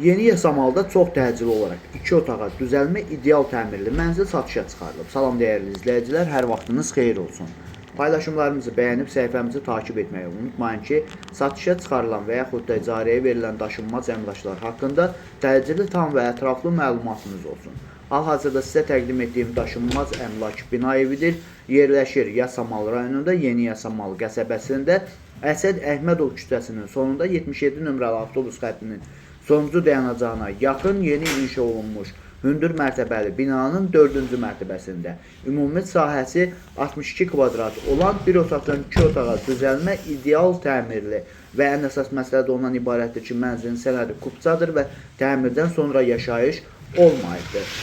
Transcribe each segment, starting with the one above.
Yeni yasamalda çox təcili olaraq 2 otağa düzəlmə ideal təmirli mənzil satışa çıxarılıb. Salam dəyərli izləyicilər, hər vaxtınız xeyir olsun. Paylaşımlarımızı bəyənib səhifəmizi takib etməyi unutmayın ki, satışa çıxarılan və yaxud da icarəyə verilən daşınmaz əmlaklar haqqında təcili, tam və ətraflı məlumatınız olsun. Hal-hazırda sizə təqdim etdiyim daşınmaz əmlak bina evidir. Yerləşir Yasamal rayonunda, Yeni Yasamal qəsəbəsində, Əsəd Əhmədov küçəsinin sonunda 77 nömrəli avtobus xəttinin sonuncu dayanacağına yaxın yeni inşa olunmuş hündür mərtəbəli binanın 4-cü mərtəbəsində ümumi sahəsi 62 kvadrat olan bir otaqdan 2 otağa düzəlmə ideal təmirli və ən əsas məsələ də ondan ibarətdir ki, mənzilin sənədi kupçadır və təmirdən sonra yaşayış olmayıbdır.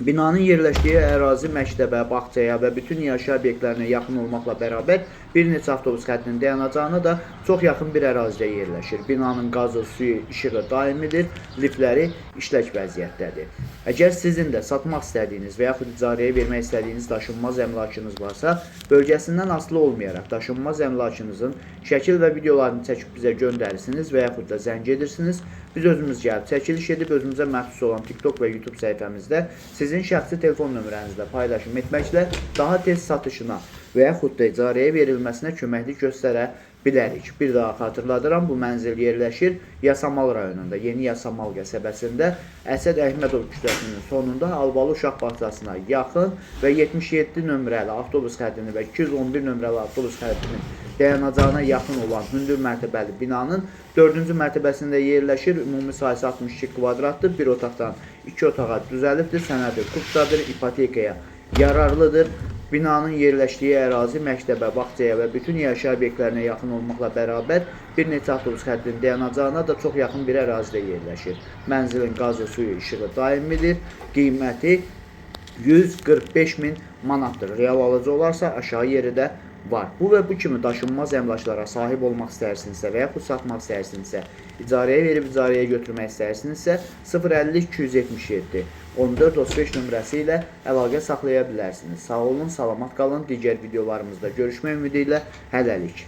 Binanın yerləşdiyi ərazi məktəbə, bağçaya və bütün yaşayış obyektlərinə yaxın olmaqla bərabər bir neçə avtobus xəttinin dayanacağına da çox yaxın bir ərazidə yerləşir. Binanın qazı, suyu, işığı daimidir, liftləri işlək vəziyyətdədir. Əgər sizin də satmaq istədiyiniz və yaxud icarəyə vermək istədiyiniz daşınmaz əmlakınız varsa, bölgəsindən asılı olmayaraq daşınmaz əmlakınızın şəkil və videolarını çəkib bizə göndərirsiniz və yaxud da zəng edirsiniz. Biz özümüz gəlib çəkiliş edib özümüzə məxsus olan TikTok və YouTube səhifəmizdə sizin şəxsi telefon nömrənizlə paylaşım etməklə daha tez satışına və yaxud da icarəyə verilməsinə köməklik göstərə bilərik. Bir daha xatırladıram, bu mənzil yerləşir Yasamal rayonunda, Yeni Yasamal qəsəbəsində, Əsəd Əhmədov küçəsinin sonunda Albalı uşaq bağçasına yaxın və 77 nömrəli avtobus xəttini və 211 nömrəli avtobus xəttinin dayanacağına yaxın olan hündür mərtəbəli binanın 4-cü mərtəbəsində yerləşir. Ümumi sahəsi 62 kvadratdır. Bir otaqdan 2 otağa düzəlibdir. Sənədi kupçadır, ipotekaya yararlıdır. Binanın yerləşdiyi ərazi məktəbə, bağçaya və bütün yaşayış obyektlərinə yaxın olmaqla bərabər bir neçə avtobus xəttinin dayanacağına da çox yaxın bir ərazidə yerləşir. Mənzilin qazı, suyu, işığı daimidir. Qiyməti 145 min manatdır. Real alıcı olarsa aşağı yeri də var. Bu və bu kimi daşınmaz əmlaklara sahib olmaq istəyirsinizsə və yaxud satmaq istəyirsinizsə, icarəyə verib icarəyə götürmək istəyirsinizsə 050 277 14 35 nömrəsi ilə əlaqə saxlaya bilərsiniz. Sağ olun, salamat qalın. Digər videolarımızda görüşmək ümidi ilə hələlik.